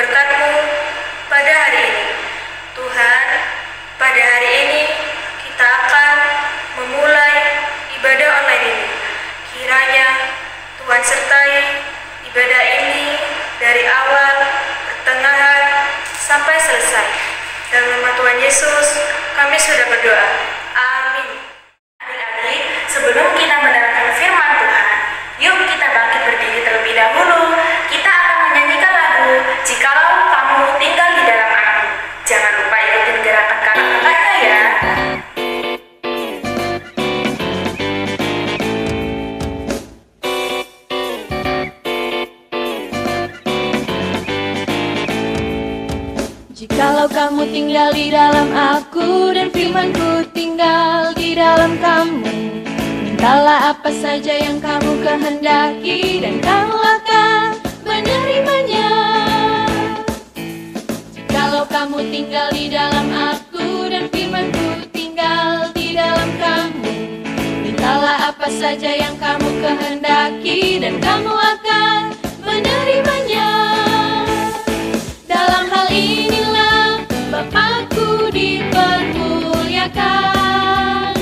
berkat-Mu pada hari ini. Tuhan, pada hari ini kita akan memulai ibadah online ini. Kiranya Tuhan sertai ibadah ini dari awal, pertengahan, sampai selesai. Dalam nama Tuhan Yesus, kami sudah berdoa. Amin. Adik-adik, sebelum kita mendengarkan firman Tuhan, yuk kita bangkit berdiri terlebih dahulu. Kita akan menyanyikan lagu Jikalau Kamu Tinggal di Dalam Aku. Jangan lupa ikutin gerakan kakak-kakaknya ya. Jikalau kamu tinggal di dalam aku dan firmanku tinggal di dalam kamu, mintalah apa saja yang kamu kehendaki dan kamu akan menerimanya. Jikalau kamu tinggal di dalam aku dan firmanku tinggal di dalam kamu, mintalah apa saja yang kamu kehendaki dan kamu akan menerimanya. Dalam hal inilah Bapakku dipermuliakan,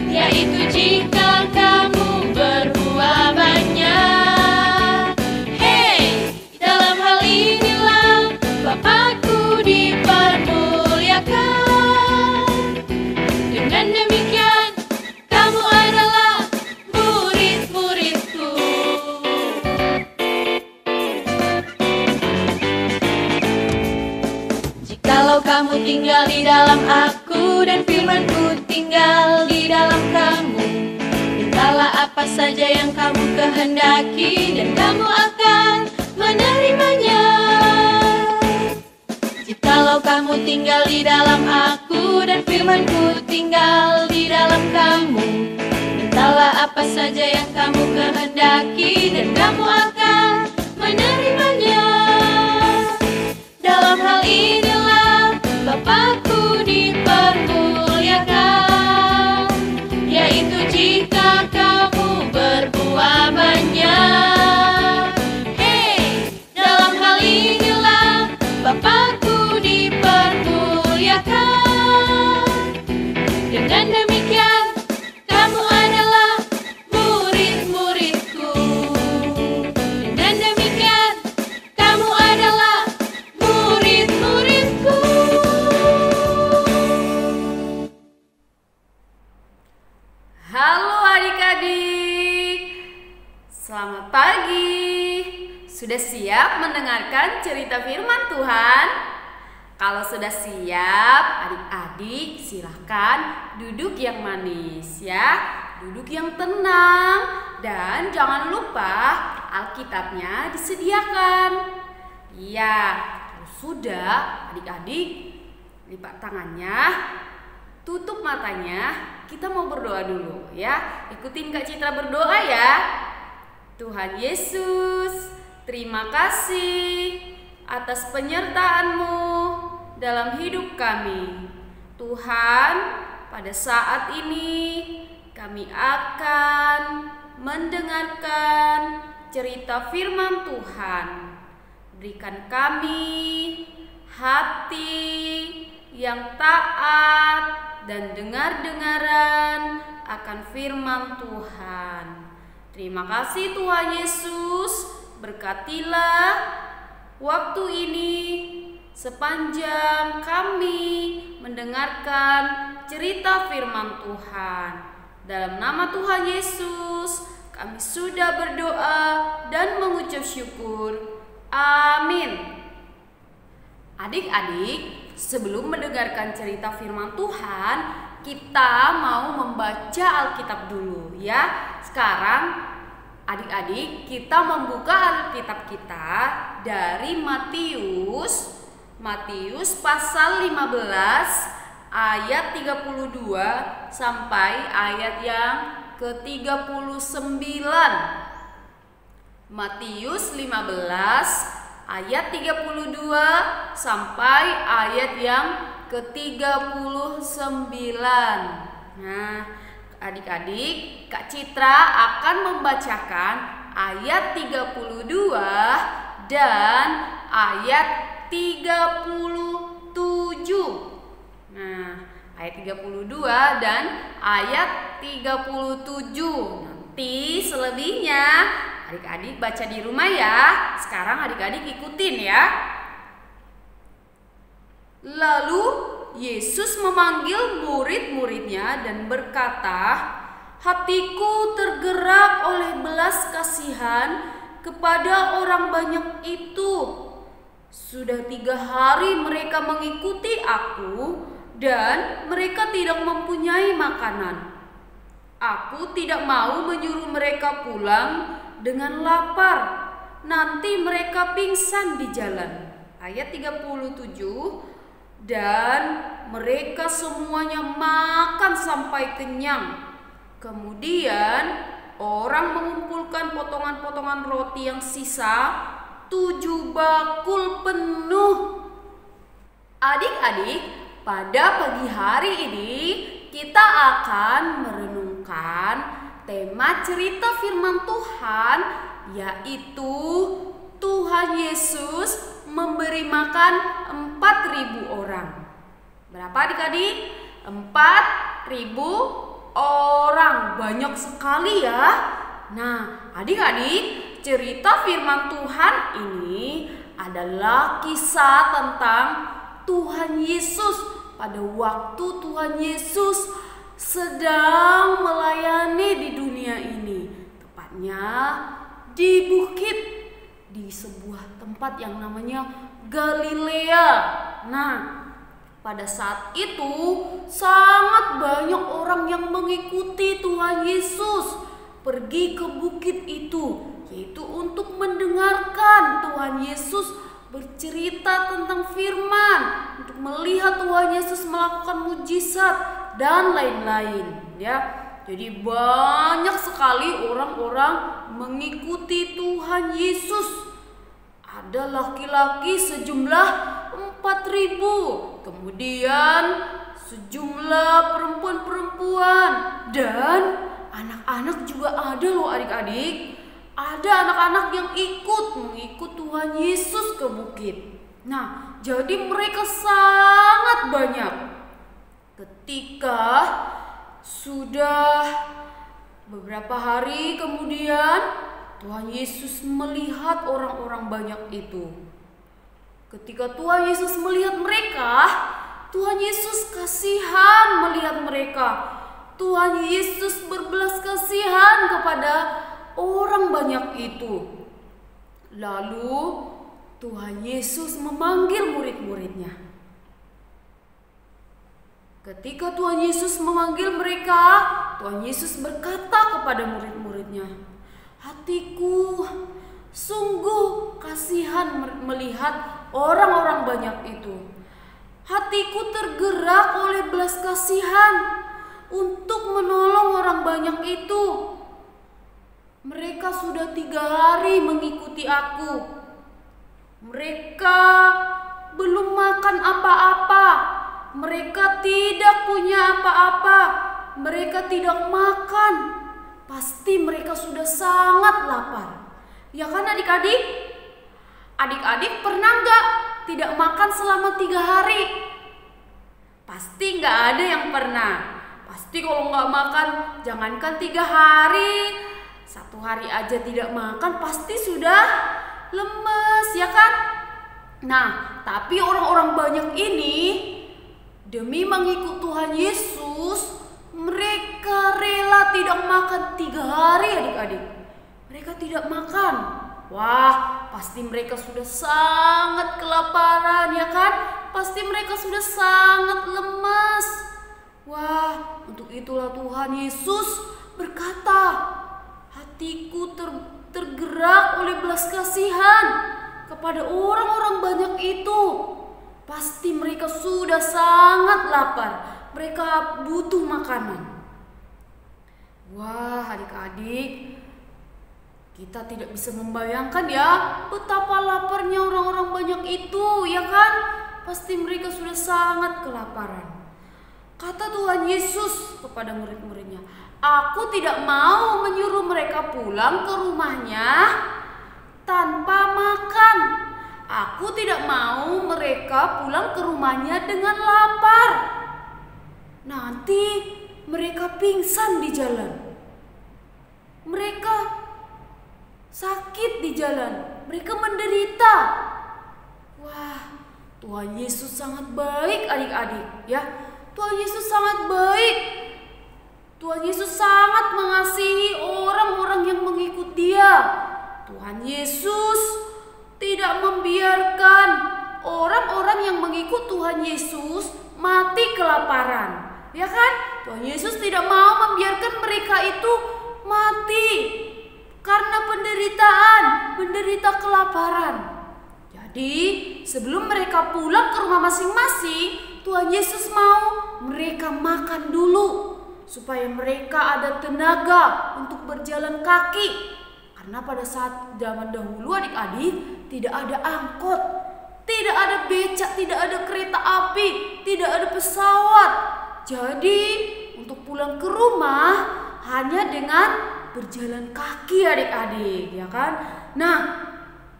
yaitu jika kamu berbuah banyak. Hey, dalam hal inilah Bapakku dipermuliakan. Dengan demikian kamu adalah murid-muridku. Jikalau kamu tinggal di dalam aku dan firmanku tinggal di dalam kamu, mintalah apa saja yang kamu kehendaki dan kamu akan menerimanya. Jikalau kamu tinggal di dalam aku dan firmanku tinggal di dalam kamu, mintalah apa saja yang kamu kehendaki dan kamu akan menerimanya. Dalam hal inilah Bapakku dipermuliakan, yaitu jika kamu berbuah banyak. Hey, dalam hal inilah Bapakku dipermuliakan. Dengan demikian kamu adalah murid-muridku. Dengan demikian kamu adalah murid-muridku. Halo adik-adik, selamat pagi. Sudah siap mendengarkan cerita firman Tuhan? Kalau sudah siap, adik-adik silahkan duduk yang manis ya, duduk yang tenang, dan jangan lupa Alkitabnya disediakan. Iya, sudah adik-adik lipat tangannya, tutup matanya. Kita mau berdoa dulu ya. Ikutin Kak Citra berdoa ya. Tuhan Yesus, terima kasih atas penyertaan-Mu dalam hidup kami. Tuhan, pada saat ini kami akan mendengarkan cerita firman Tuhan. Berikan kami hati yang taat dan dengar-dengaran akan firman Tuhan. Terima kasih Tuhan Yesus, berkatilah waktu ini sepanjang kami mendengarkan cerita firman Tuhan. Dalam nama Tuhan Yesus, kami sudah berdoa dan mengucap syukur. Amin. Adik-adik, sebelum mendengarkan cerita firman Tuhan, kita mau membaca Alkitab dulu ya. Sekarang adik-adik kita membuka Alkitab kita dari Matius pasal 15 ayat 32 sampai ayat yang ke-39. Matius 15 ayat 32 sampai ayat yang ke-39. Nah, adik-adik, Kak Citra akan membacakan ayat 32 dan ayat 39. 37. Nah, ayat 32 dan ayat 37. Nanti selebihnya adik-adik baca di rumah ya. Sekarang adik-adik ikutin ya. Lalu Yesus memanggil murid-muridnya dan berkata, "Hatiku tergerak oleh belas kasihan kepada orang banyak itu. Sudah 3 hari mereka mengikuti aku dan mereka tidak mempunyai makanan. Aku tidak mau menyuruh mereka pulang dengan lapar. Nanti mereka pingsan di jalan." Ayat 37. Dan mereka semuanya makan sampai kenyang. Kemudian orang mengumpulkan potongan-potongan roti yang sisa, 7 bakul penuh. Adik-adik, pada pagi hari ini kita akan merenungkan tema cerita firman Tuhan, yaitu Tuhan Yesus memberi makan 4.000 orang. Berapa adik-adik? 4.000 orang. Banyak sekali ya. Nah, adik-adik, cerita firman Tuhan ini adalah kisah tentang Tuhan Yesus pada waktu Tuhan Yesus sedang melayani di dunia ini. Tepatnya di bukit, di sebuah tempat yang namanya Galilea. Nah, pada saat itu sangat banyak orang yang mengikuti Tuhan Yesus pergi ke bukit itu, yaitu untuk mendengarkan Tuhan Yesus bercerita tentang firman, untuk melihat Tuhan Yesus melakukan mujizat dan lain-lain ya. Jadi banyak sekali orang-orang mengikuti Tuhan Yesus. Ada laki-laki sejumlah 4.000, kemudian sejumlah perempuan-perempuan dan anak-anak juga ada loh adik-adik. Ada anak-anak yang mengikut Tuhan Yesus ke bukit. Nah, jadi mereka sangat banyak. Ketika sudah beberapa hari kemudian, Tuhan Yesus melihat orang-orang banyak itu. Ketika Tuhan Yesus melihat mereka, Tuhan Yesus kasihan melihat mereka. Tuhan Yesus berbelas kasihan kepada orang banyak itu. Lalu Tuhan Yesus memanggil murid-muridnya. Ketika Tuhan Yesus memanggil mereka, Tuhan Yesus berkata kepada murid-muridnya, "Hatiku sungguh kasihan melihat orang-orang banyak itu. Hatiku tergerak oleh belas kasihan untuk menolong orang banyak itu. Mereka sudah 3 hari mengikuti aku. Mereka belum makan apa-apa. Mereka tidak punya apa-apa. Mereka tidak makan. Pasti mereka sudah sangat lapar." Ya kan adik-adik? Adik-adik pernah nggak tidak makan selama 3 hari? Pasti nggak ada yang pernah. Pasti kalau nggak makan, jangankan 3 hari, 1 hari aja tidak makan pasti sudah lemes, ya kan? Nah, tapi orang-orang banyak ini demi mengikut Tuhan Yesus, mereka rela tidak makan 3 hari adik-adik. Mereka tidak makan. Wah, pasti mereka sudah sangat kelaparan, ya kan? Pasti mereka sudah sangat lemas. Wah, untuk itulah Tuhan Yesus berkata, "Hatiku tergerak oleh belas kasihan kepada orang-orang banyak itu. Pasti mereka sudah sangat lapar. Mereka butuh makanan." Wah, adik-adik, kita tidak bisa membayangkan ya betapa laparnya orang-orang banyak itu, ya kan? Pasti mereka sudah sangat kelaparan. Kata Tuhan Yesus kepada murid-muridnya, "Aku tidak mau menyuruh mereka pulang ke rumahnya tanpa makan. Aku tidak mau mereka pulang ke rumahnya dengan lapar. Nanti mereka pingsan di jalan. Mereka sakit di jalan. Mereka menderita. Wah, Tuhan Yesus sangat baik adik-adik ya. Tuhan Yesus sangat baik. Tuhan Yesus sangat mengasihi orang-orang yang mengikut Dia. Tuhan Yesus tidak membiarkan orang-orang yang mengikut Tuhan Yesus mati kelaparan. Ya kan? Tuhan Yesus tidak mau membiarkan mereka itu mati karena penderitaan, menderita kelaparan. Jadi, sebelum mereka pulang ke rumah masing-masing, Tuhan Yesus mau mereka makan dulu supaya mereka ada tenaga untuk berjalan kaki. Karena pada saat zaman dahulu adik-adik tidak ada angkot, tidak ada becak, tidak ada kereta api, tidak ada pesawat. Jadi untuk pulang ke rumah hanya dengan berjalan kaki adik-adik, ya kan? Nah,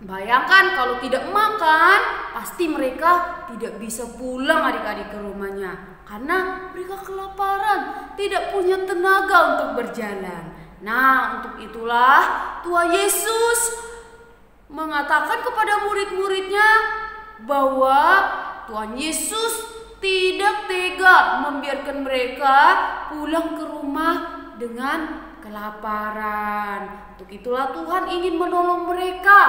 bayangkan kalau tidak makan, pasti mereka tidak bisa pulang adik-adik ke rumahnya. Karena mereka kelaparan, tidak punya tenaga untuk berjalan. Nah, untuk itulah Tuhan Yesus mengatakan kepada murid-muridnya bahwa Tuhan Yesus tidak tega membiarkan mereka pulang ke rumah dengan kelaparan. Untuk itulah Tuhan ingin menolong mereka.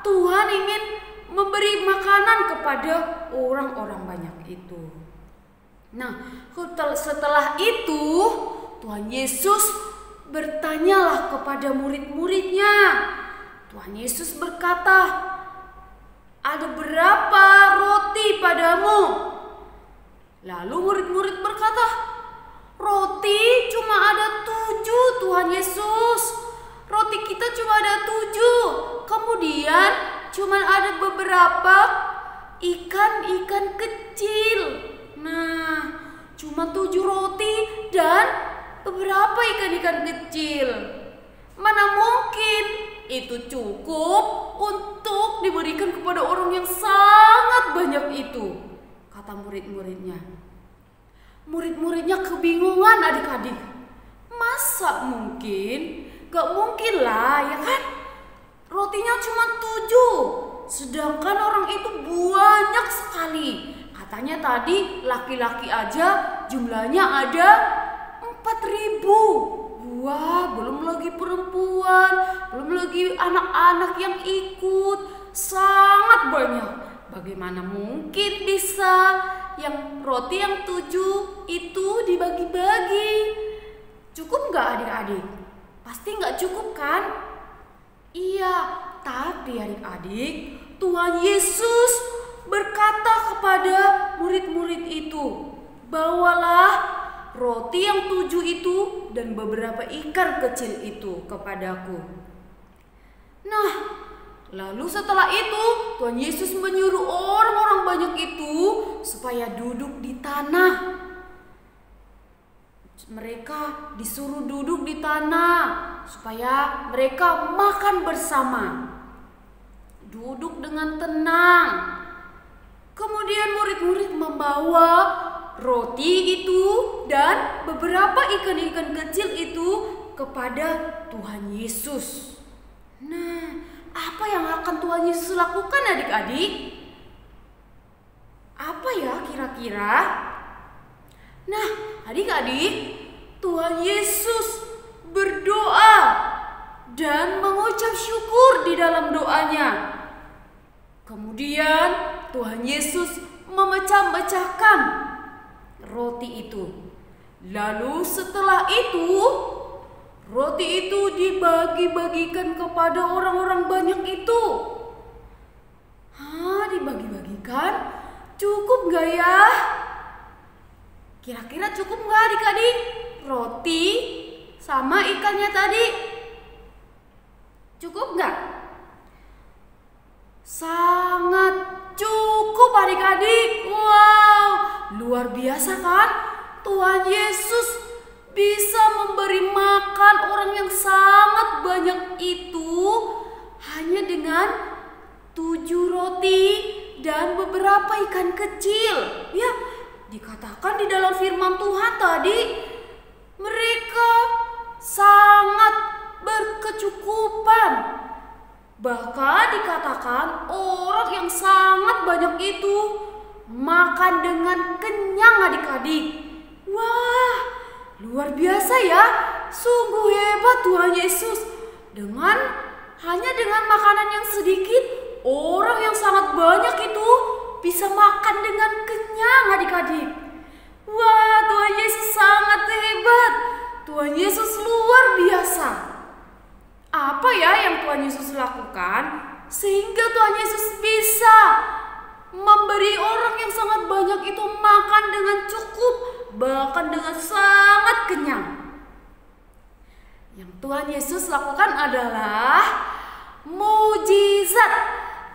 Tuhan ingin memberi makanan kepada orang-orang banyak itu. Nah, setelah itu Tuhan Yesus bertanyalah kepada murid-muridnya. Tuhan Yesus berkata, "Ada berapa roti padamu?" Lalu murid-murid berkata, "Roti cuma ada 7 Tuhan Yesus. Roti kita cuma ada 7. Kemudian cuma ada beberapa ikan-ikan kecil. Nah, cuma 7 roti dan beberapa ikan-ikan kecil. Mana mungkin itu cukup untuk diberikan kepada orang yang sangat banyak itu," kata murid-muridnya. Murid-muridnya kebingungan adik-adik. Masa mungkin? Gak mungkin lah, ya kan? Rotinya cuma 7, sedangkan orang itu banyak sekali. Katanya tadi laki-laki aja jumlahnya ada 4.000. Wah, belum lagi perempuan, belum lagi anak-anak yang ikut. Sangat banyak. Bagaimana mungkin bisa roti yang 7 itu dibagi-bagi? Cukup nggak adik-adik? Pasti nggak cukup kan? Iya, tapi adik-adik, Tuhan Yesus berkata kepada murid-murid itu, "Bawalah roti yang 7 itu dan beberapa ikan kecil itu kepadaku." Nah, lalu setelah itu Tuhan Yesus menyuruh orang-orang banyak itu supaya duduk di tanah. Mereka disuruh duduk di tanah supaya mereka makan bersama. Duduk dengan tenang. Kemudian murid-murid membawa roti itu dan beberapa ikan-ikan kecil itu kepada Tuhan Yesus. Nah, apa yang akan Tuhan Yesus lakukan adik-adik? Apa ya kira-kira? Nah, adik-adik, Tuhan Yesus berdoa dan mengucap syukur di dalam doanya. Kemudian Tuhan Yesus memecah-mecahkan roti itu. Lalu setelah itu roti itu dibagi-bagikan kepada orang-orang banyak itu. Dibagi-bagikan? Cukup gak ya? Kira-kira cukup gak adik-adik? Roti sama ikannya tadi. Cukup gak? Sangat cukup adik-adik. Wow, luar biasa kan? Tuhan Yesus bisa memberi makan orang yang sangat banyak itu hanya dengan 7 roti dan beberapa ikan kecil. Ya, dikatakan di dalam firman Tuhan tadi, mereka sangat berkecukupan. Bahkan dikatakan orang yang sangat banyak itu makan dengan kenyang adik-adik. Wah, luar biasa ya. Sungguh hebat Tuhan Yesus. Hanya dengan makanan yang sedikit, orang yang sangat banyak itu bisa makan dengan kenyang adik-adik. Wah, Tuhan Yesus sangat hebat. Tuhan Yesus luar biasa. Apa ya yang Tuhan Yesus lakukan sehingga Tuhan Yesus bisa memberi orang yang sangat banyak itu makan dengan cukup, bahkan dengan sangat kenyang? Yang Tuhan Yesus lakukan adalah mujizat.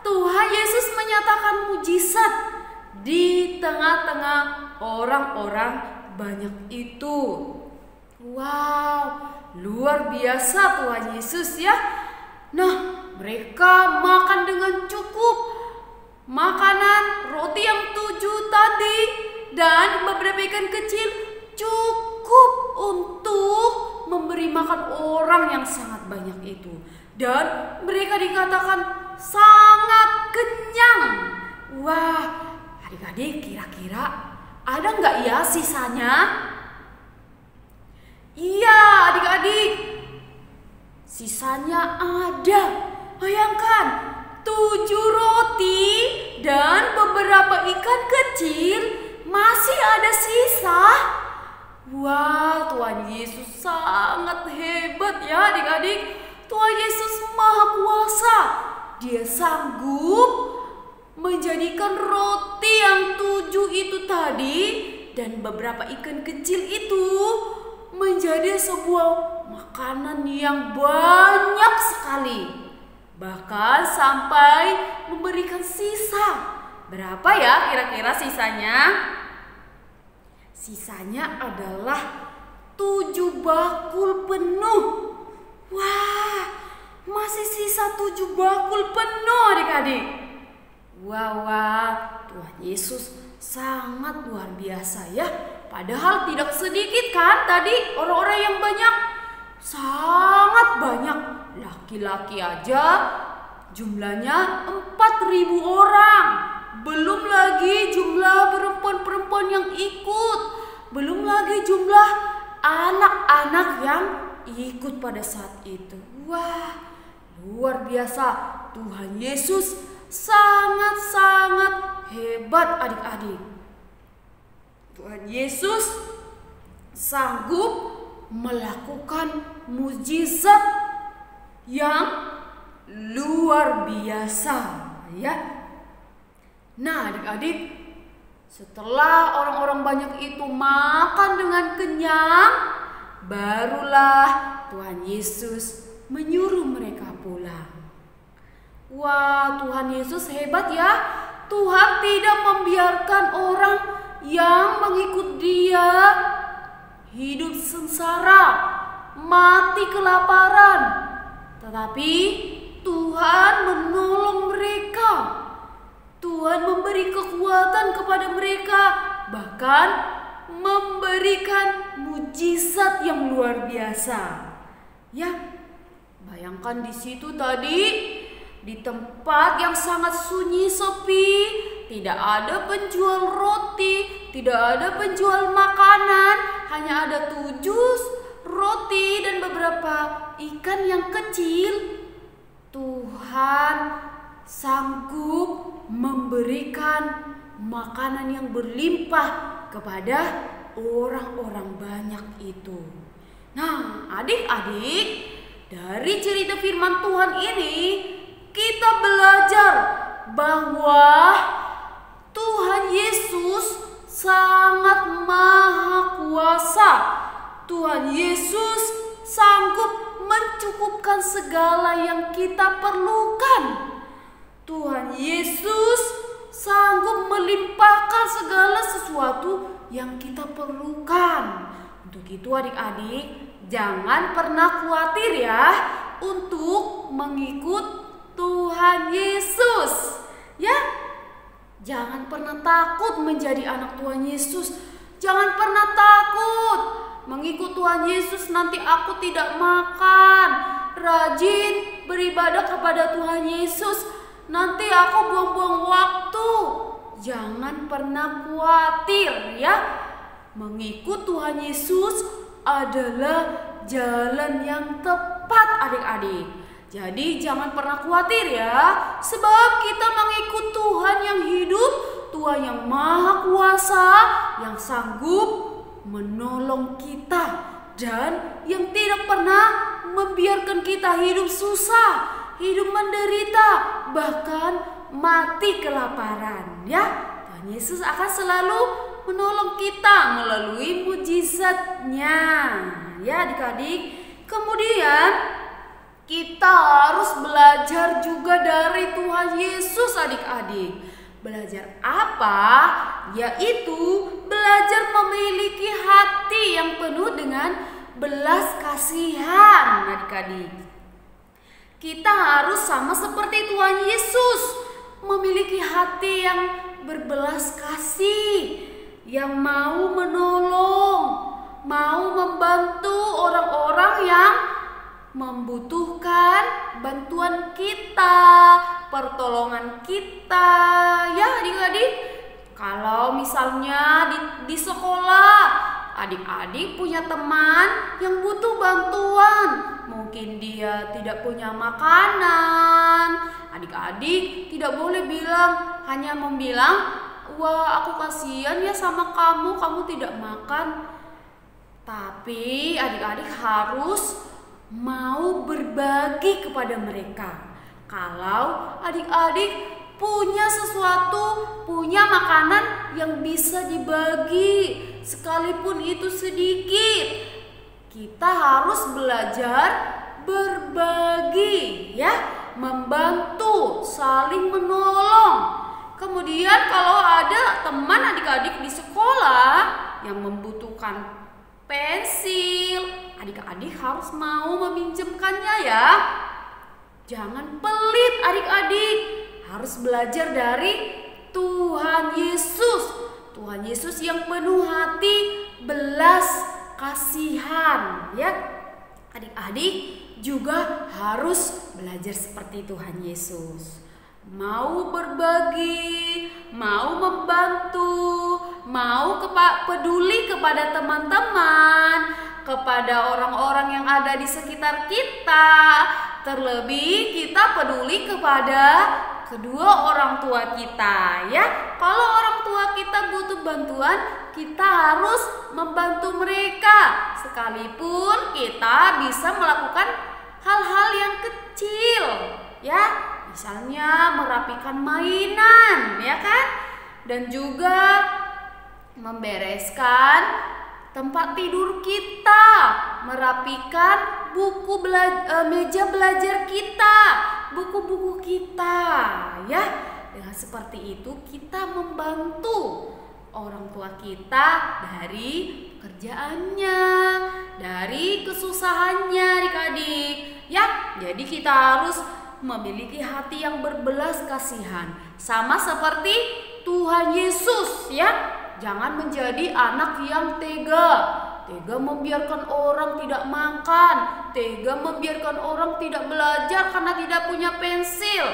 Tuhan Yesus menyatakan mujizat di tengah-tengah orang-orang banyak itu. Wow, luar biasa Tuhan Yesus ya. Nah, mereka makan dengan cukup. Makanan roti yang 7 tadi dan beberapa ikan kecil cukup untuk memberi makan orang yang sangat banyak itu. Dan mereka dikatakan sangat kenyang. Wah, adik-adik, kira-kira ada nggak ya sisanya? Iya, adik-adik, sisanya ada. Bayangkan, 7 roti dan beberapa ikan kecil masih ada sisa. Wah, Tuhan Yesus sangat hebat ya adik-adik. Tuhan Yesus Maha Kuasa. Dia sanggup menjadikan roti yang 7 itu tadi dan beberapa ikan kecil itu menjadi sebuah makanan yang banyak sekali. Bahkan sampai memberikan sisa. Berapa ya kira-kira sisanya? Sisanya adalah 7 bakul penuh. Wah, masih sisa 7 bakul penuh adik-adik. Wah, Tuhan Yesus sangat luar biasa ya. Padahal tidak sedikit kan tadi orang-orang yang banyak. Sangat banyak. Laki-laki aja jumlahnya 4.000 orang. Belum lagi jumlah perempuan-perempuan yang ikut. Belum lagi jumlah anak-anak yang ikut pada saat itu. Wah, luar biasa. Tuhan Yesus sangat-sangat hebat adik-adik. Tuhan Yesus sanggup melakukan mujizat yang luar biasa ya. Nah adik-adik, setelah orang-orang banyak itu makan dengan kenyang, barulah Tuhan Yesus menyuruh mereka pulang. Wah, Tuhan Yesus hebat ya. Tuhan tidak membiarkan orang yang mengikut Dia hidup sengsara, mati kelaparan. Tetapi Tuhan menolong mereka. Tuhan memberi kekuatan kepada mereka, bahkan memberikan mujizat yang luar biasa. Ya, bayangkan di situ tadi, di tempat yang sangat sunyi sepi, tidak ada penjual roti, tidak ada penjual makanan, hanya ada 7 roti dan beberapa ikan yang kecil. Tuhan sanggup memberikan makanan yang berlimpah kepada orang-orang banyak itu. Nah, adik-adik, dari cerita firman Tuhan ini kita belajar bahwa Tuhan Yesus sangat maha kuasa. Tuhan Yesus sanggup mencukupkan segala yang kita perlukan. Tuhan Yesus sanggup melimpahkan segala sesuatu yang kita perlukan. Untuk itu adik-adik, jangan pernah khawatir ya untuk mengikut Tuhan Yesus. Ya, jangan pernah takut menjadi anak Tuhan Yesus. Jangan pernah takut mengikut Tuhan Yesus. Nanti aku tidak makan, rajin beribadah kepada Tuhan Yesus, nanti aku buang-buang waktu. Jangan pernah khawatir ya. Mengikut Tuhan Yesus adalah jalan yang tepat adik-adik. Jadi jangan pernah khawatir ya. Sebab kita mengikut Tuhan yang hidup, Tuhan yang maha kuasa, yang sanggup menolong kita, dan yang tidak pernah membiarkan kita hidup susah, hidup menderita, bahkan mati kelaparan ya. Tuhan Yesus akan selalu menolong kita melalui mujizatnya ya adik-adik. Kemudian kita harus belajar juga dari Tuhan Yesus adik-adik. Belajar apa? Yaitu belajar memiliki hati yang penuh dengan belas kasihan adik-adik. Kita harus sama seperti Tuhan Yesus, memiliki hati yang berbelas kasih, yang mau menolong, mau membantu orang-orang yang membutuhkan bantuan kita, pertolongan kita ya adik-adik. Kalau misalnya di sekolah adik-adik punya teman yang butuh bantuan, mungkin dia tidak punya makanan, adik-adik tidak boleh hanya membilang, wah aku kasihan ya sama kamu, kamu tidak makan. Tapi adik-adik harus mau berbagi kepada mereka. Kalau adik-adik punya sesuatu, punya makanan yang bisa dibagi, sekalipun itu sedikit, kita harus belajar berbagi ya, membantu, saling menolong. Kemudian kalau ada teman adik-adik di sekolah yang membutuhkan pensil, adik-adik harus mau meminjamkannya ya. Jangan pelit adik-adik, harus belajar dari Tuhan Yesus. Tuhan Yesus yang penuh hati belas kasihan ya. Adik-adik juga harus belajar seperti Tuhan Yesus. Mau berbagi, mau membantu, mau peduli kepada teman-teman, kepada orang-orang yang ada di sekitar kita. Terlebih kita peduli kepada kedua orang tua kita ya. Kalau orang tua kita butuh bantuan, kita harus membantu mereka, sekalipun kita bisa melakukan hal-hal yang kecil ya. Misalnya merapikan mainan ya kan, dan juga membereskan tempat tidur kita, merapikan meja belajar kita, buku-buku kita ya. Dengan seperti itu kita membantu orang tua kita dari pekerjaannya, dari kesusahannya adik-adik ya. Jadi kita harus memiliki hati yang berbelas kasihan, sama seperti Tuhan Yesus ya. Jangan menjadi anak yang tega membiarkan orang tidak makan, tega membiarkan orang tidak belajar karena tidak punya pensil.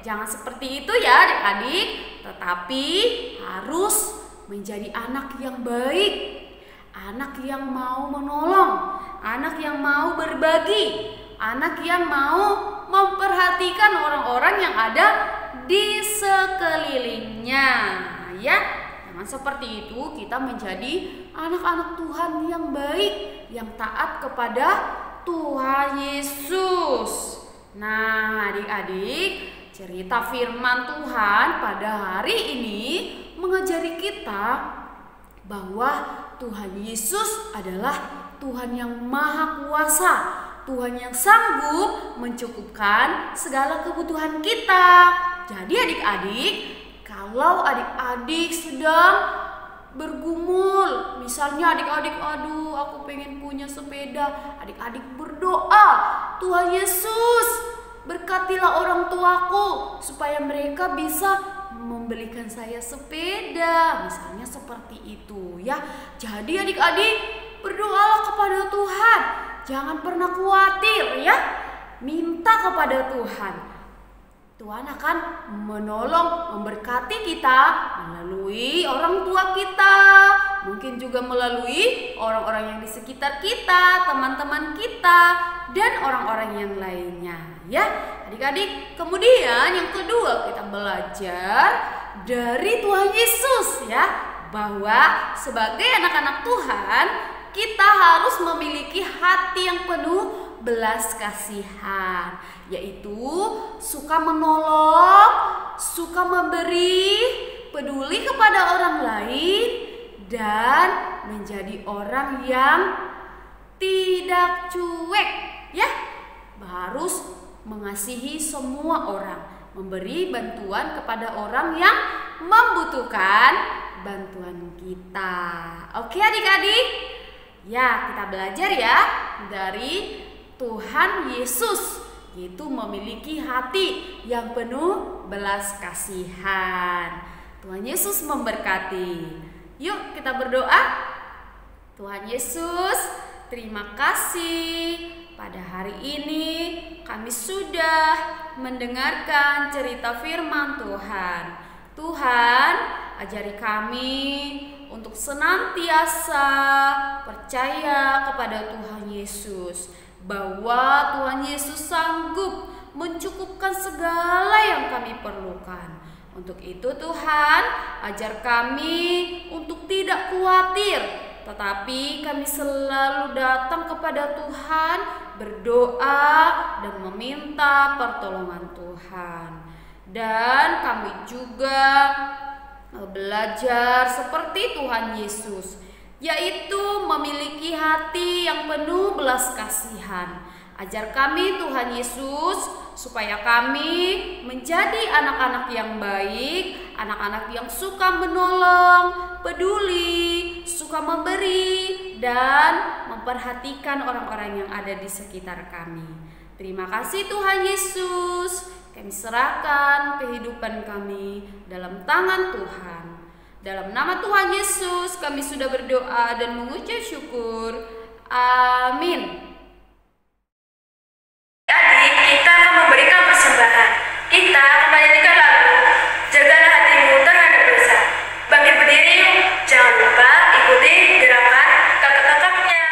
Jangan seperti itu ya adik-adik, tetapi harus menjadi anak yang baik, anak yang mau menolong, anak yang mau berbagi, anak yang mau memperhatikan orang-orang yang ada di sekelilingnya ya. Dengan seperti itu kita menjadi anak-anak Tuhan yang baik, yang taat kepada Tuhan Yesus. Nah adik-adik, cerita firman Tuhan pada hari ini mengajari kita bahwa Tuhan Yesus adalah Tuhan yang maha kuasa, Tuhan yang sanggup mencukupkan segala kebutuhan kita. Jadi adik-adik, kalau adik-adik sedang bergumul, misalnya adik-adik, aduh aku pengen punya sepeda, adik-adik berdoa, Tuhan Yesus berkatilah orang tuaku supaya mereka bisa membelikan saya sepeda, misalnya seperti itu ya. Jadi adik-adik, berdoalah kepada Tuhan, jangan pernah khawatir ya, minta kepada Tuhan. Tuhan akan menolong, memberkati kita melalui orang tua kita, mungkin juga melalui orang-orang yang di sekitar kita, teman-teman kita, dan orang-orang yang lainnya ya adik-adik. Kemudian yang kedua, kita belajar dari Tuhan Yesus ya, bahwa sebagai anak-anak Tuhan kita harus memiliki hati yang penuh belas kasihan, yaitu suka menolong, suka memberi, peduli kepada orang lain, dan menjadi orang yang tidak cuek ya. Harus mengasihi semua orang, memberi bantuan kepada orang yang membutuhkan bantuan kita. Oke adik-adik, ya kita belajar ya dari Tuhan Yesus, yaitu memiliki hati yang penuh belas kasihan. Tuhan Yesus memberkati. Yuk kita berdoa. Tuhan Yesus, terima kasih pada hari ini kami sudah mendengarkan cerita firman Tuhan. Tuhan, ajari kami untuk senantiasa percaya kepada Tuhan Yesus, bahwa Tuhan Yesus sanggup mencukupkan segala yang kami perlukan. Untuk itu Tuhan, ajar kami untuk tidak khawatir, tetapi kami selalu datang kepada Tuhan, berdoa dan meminta pertolongan Tuhan. Dan kami juga belajar seperti Tuhan Yesus, yaitu memiliki hati yang penuh belas kasihan. Ajar kami Tuhan Yesus supaya kami menjadi anak-anak yang baik, anak-anak yang suka menolong, peduli, suka memberi, dan memperhatikan orang-orang yang ada di sekitar kami. Terima kasih Tuhan Yesus. Kami serahkan kehidupan kami dalam tangan Tuhan. Dalam nama Tuhan Yesus kami sudah berdoa dan mengucap syukur. Amin. Adik, kita akan memberikan persembahan. Kita akan menyanyikan lagu Jagalah Hatimu Terhadap Dosa. Bangkit berdiri yuk. Jangan lupa ikuti gerakan kakak-kakaknya.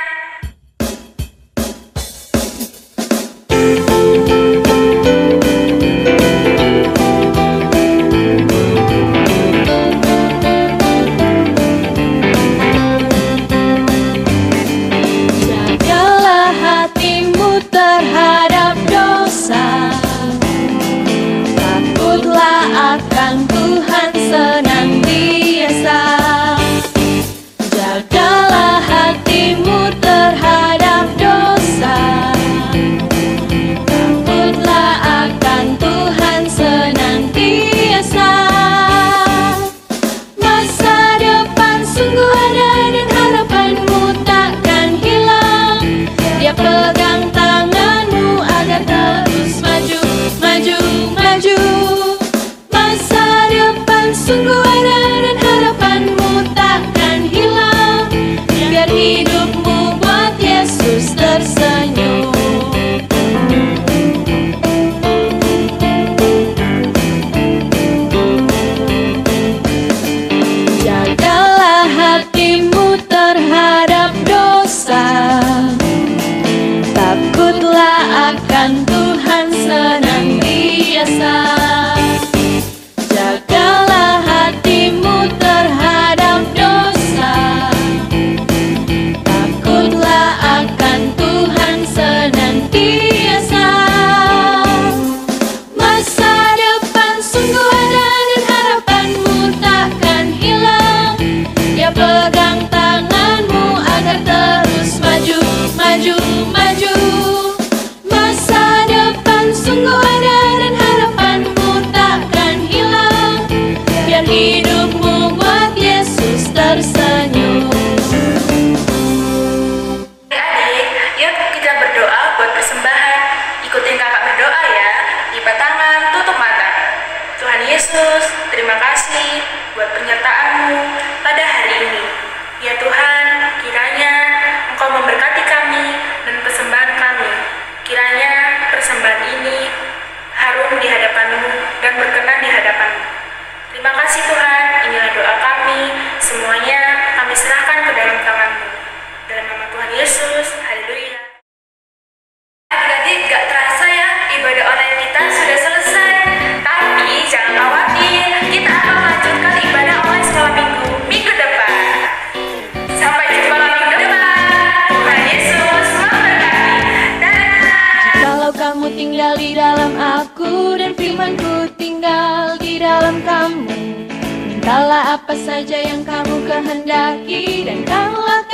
Jagalah hatimu terhadap dosa, takutlah akan Tuhan senantiasa. Jagalah hatimu terhadap dosa, takutlah akan Tuhan senantiasa. Masa depan sungguh ada dan harapanmu takkan hilang. Dia pegang tanganmu agar terus maju, maju, maju. Masa depan sungguh ada dan harapanmu takkan hilang. Biar hidupmu buat Yesus tersenyum. Jagalah hatimu terhadap dosa, takutlah akan Tuhan senantiasa. Jagalah hatimu terhadap dosa, takutlah akan Tuhan senantiasa. Masa depan sungguh ada dan harapanmu takkan hilang. Dia pegang tanganmu agar terus maju, maju, maju. Masa tinggal di dalam aku dan firman-Ku tinggal di dalam kamu. Mintalah apa saja yang kamu kehendaki dan kamu akan